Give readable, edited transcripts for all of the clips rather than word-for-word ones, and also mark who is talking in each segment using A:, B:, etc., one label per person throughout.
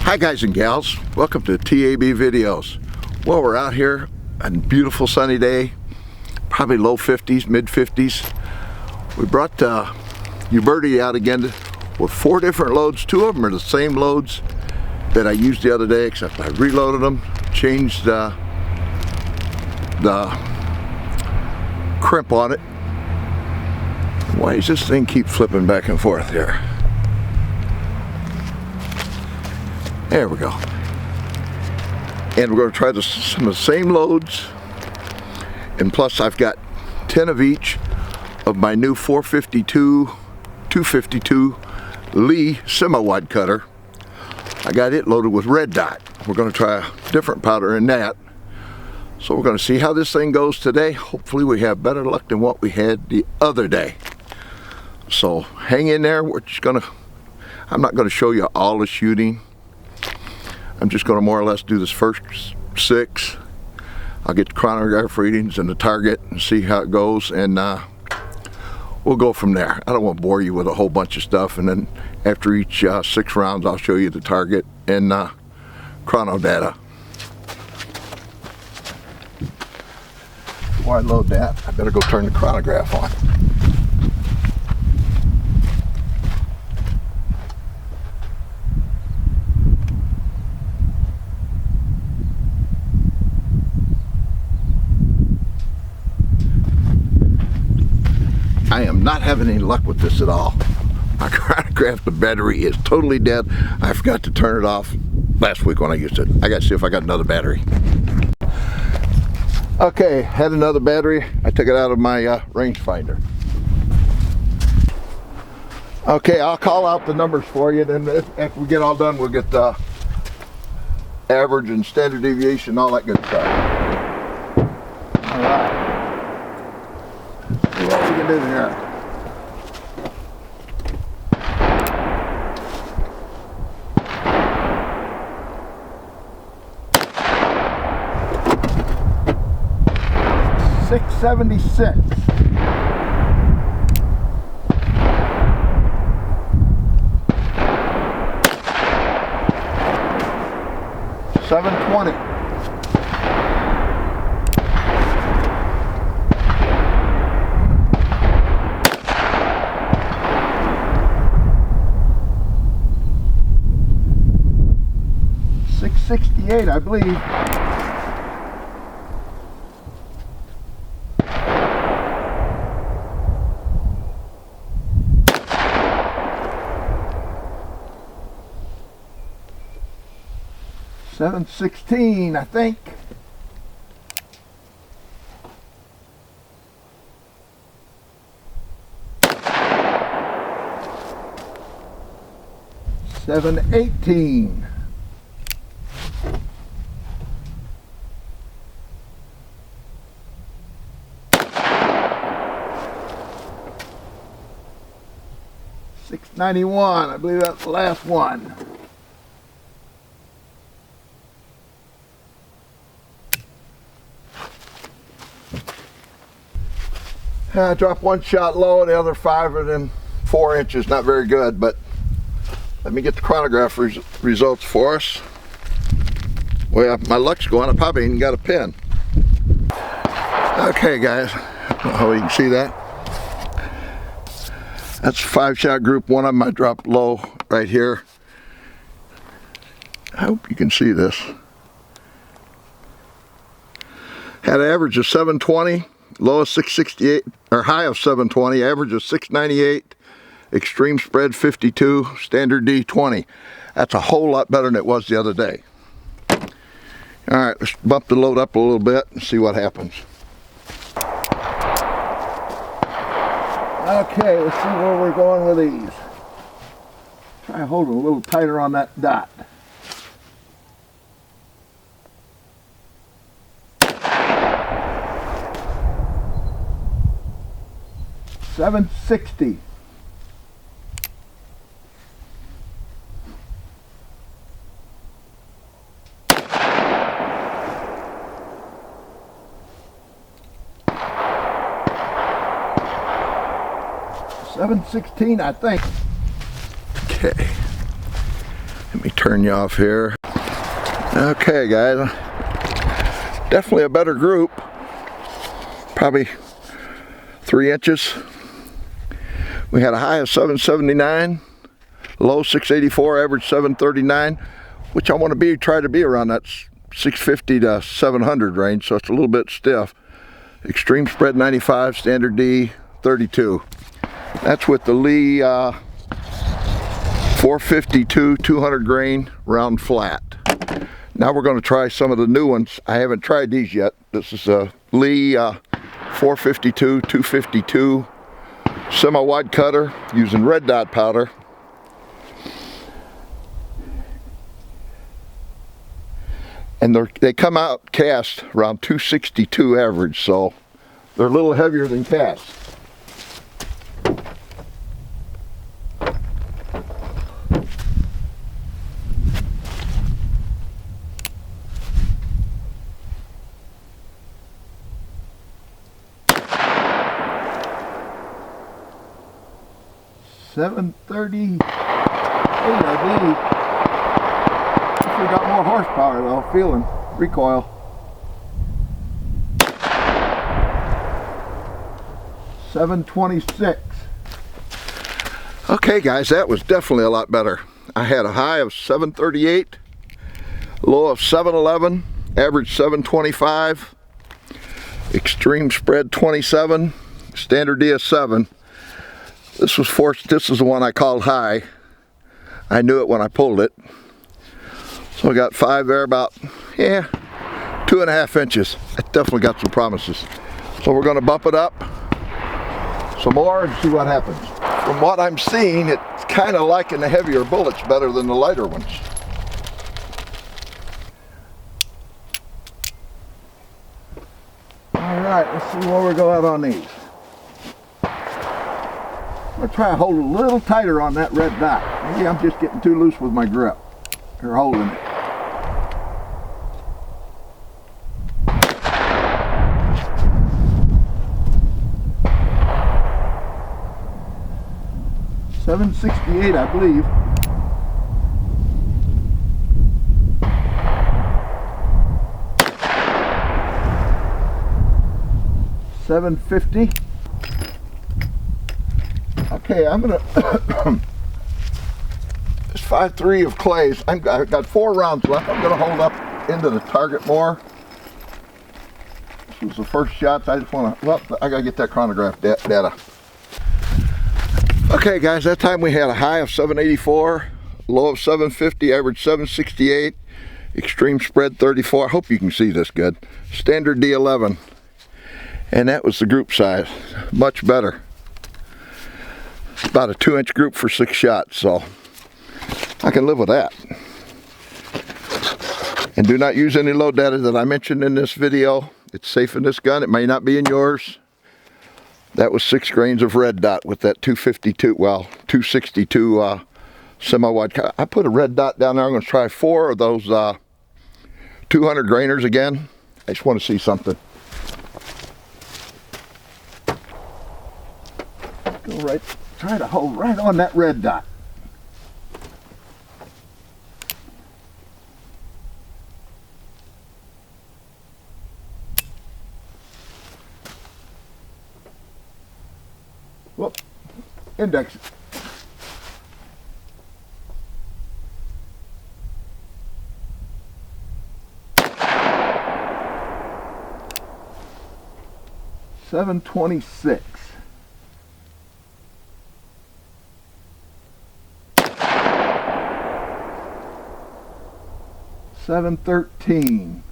A: Hi guys and gals, welcome to T.A.B.Videos. Well, we're out here on a beautiful sunny day, probably low 50s, mid 50s. We brought T.A.B. out again with 4 different loads. 2 of them are the same loads that I used the other day, except I reloaded them, changed the crimp on it. Why does this thing keep flipping back and forth here? There we go. And we're going to try some of the same loads. And plus I've got 10 of each of my new 252 Lee semi-wide cutter. I got it loaded with red dot. We're going to try a different powder in that. So we're going to see how this thing goes today. Hopefully we have better luck than what we had the other day. So hang in there. I'm not going to show you all the shooting. I'm just going to more or less do this first 6. I'll get the chronograph readings and the target and see how it goes, and we'll go from there. I don't want to bore you with a whole bunch of stuff, and then after each 6 rounds I'll show you the target and chrono data. Before I load that, I better go turn the chronograph on. I am not having any luck with this at all. My chronograph, the battery is totally dead. I forgot to turn it off last week when I used it. I got to see if I got another battery. Okay, had another battery. I took it out of my rangefinder. Okay, I'll call out the numbers for you, then after we get all done, we'll get the average and standard deviation, all that good stuff. All right. See what we can do here. $676. $720. $668, I believe. $716, I think. $718. $691, I believe that's the last one. I dropped 1 shot low, and the other 5 are then 4 inches. Not very good, but let me get the chronograph results for us. Well, my luck's going. I probably even got a pin. Okay, guys. I don't know how you can see that. That's a 5-shot group. One of them I dropped low right here. I hope you can see this. Had an average of 720. Low of 668, or high of 720, average of 698, extreme spread 52, standard D 20. That's a whole lot better than it was the other day. All right, let's bump the load up a little bit and see what happens. Okay, let's see where we're going with these. Try holding a little tighter on that dot. $760. $716, I think. Okay. Let me turn you off here. Okay, guys. Definitely a better group. Probably 3 inches. We had a high of 779, low 684, average 739, which I want to try to be around that 650 to 700 range, so it's a little bit stiff. Extreme spread 95, standard D 32. That's with the Lee 452 200 grain round flat. Now we're going to try some of the new ones. I haven't tried these yet. This is a Lee 452 252 semi-wide cutter using red dot powder. And they come out cast around 262 average, so they're a little heavier than cast. $738, I believe. We got more horsepower though, feeling recoil. $726. Okay guys, that was definitely a lot better. I had a high of 738, low of 711, average 725, extreme spread 27, standard D of 7. This is the one I called high. I knew it when I pulled it. So I got 5 there, about, 2.5 inches. I definitely got some promises. So we're gonna bump it up some more and see what happens. From what I'm seeing, it's kind of liking the heavier bullets better than the lighter ones. All right, let's see where we go out on these. I'm gonna try to hold a little tighter on that red dot. Maybe I'm just getting too loose with my grip. Or holding it. $768, I believe. $750. Okay, I'm gonna it's 5.3 of clays. I've got 4 rounds left. I'm gonna hold up into the target more. This was the first shot. I just wanna, well, I gotta get that chronograph data. Okay guys, that time we had a high of 784, low of 750, average 768, extreme spread 34. I hope you can see this good. Standard D11. And that was the group size. Much better. About a 2-inch group for 6 shots, so I can live with that. And do not use any load data that I mentioned in this video. It's safe in this gun. It may not be in yours. That was 6 grains of red dot with that 252, well, 262 semi-wide. I put a red dot down there. I'm going to try 4 of those 200 grainers again. I just want to see something. Go right, try to hold right on that red dot. Whoop, index it. $726. $713.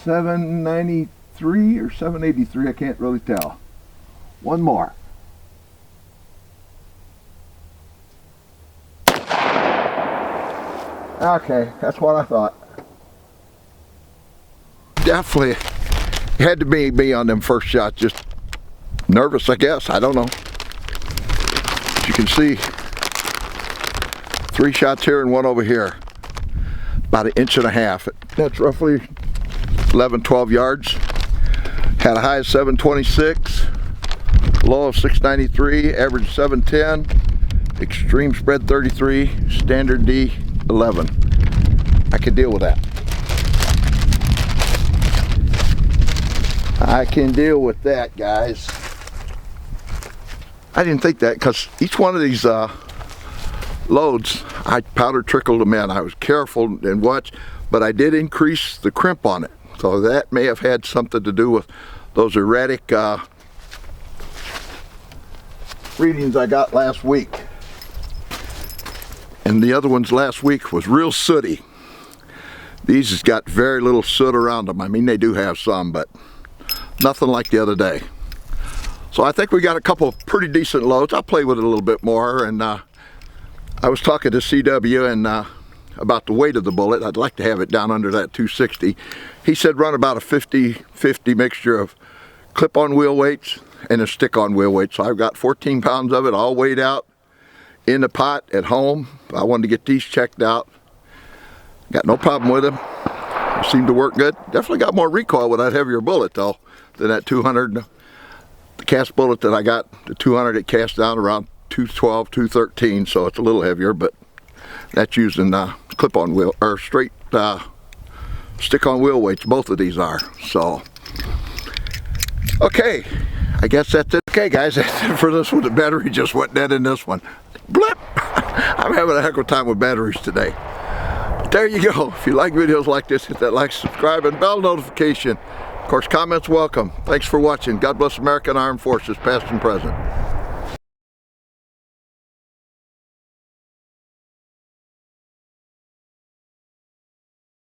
A: $793 or $783, I can't really tell. One more. Okay, that's what I thought. Definitely had to be on them first shots. Just nervous, I guess. I don't know. As you can see, 3 shots here and 1 over here. About 1.5 inches. That's roughly 11, 12 yards. Had a high of 726, low of 693, average 710, extreme spread 33, standard D 11. I could deal with that. I can deal with that, guys. I didn't think that because each one of these loads, I powder trickled them in. I was careful and watched, but I did increase the crimp on it. So that may have had something to do with those erratic readings I got last week. And the other ones last week was real sooty. These has got very little soot around them. I mean, they do have some, but nothing like the other day. So I think we got a couple of pretty decent loads. I'll play with it a little bit more. And I was talking to CW and about the weight of the bullet. I'd like to have it down under that 260. He said run about a 50-50 mixture of clip-on wheel weights and a stick-on wheel weight. So I've got 14 pounds of it all weighed out in the pot at home. I wanted to get these checked out. Got no problem with them. They seem to work good. Definitely got more recoil with that heavier bullet though than that 200. The cast bullet that I got, the 200, it cast down around 212, 213, so it's a little heavier, but that's using clip-on wheel, or straight stick-on wheel weights, both of these are. So, okay, I guess that's it. Okay guys, that's it for this one. The battery just went dead in this one. Blip! I'm having a heck of a time with batteries today. But there you go. If you like videos like this, hit that like, subscribe, and bell notification. Of course, comments welcome. Thanks for watching. God bless American Armed Forces, past and present.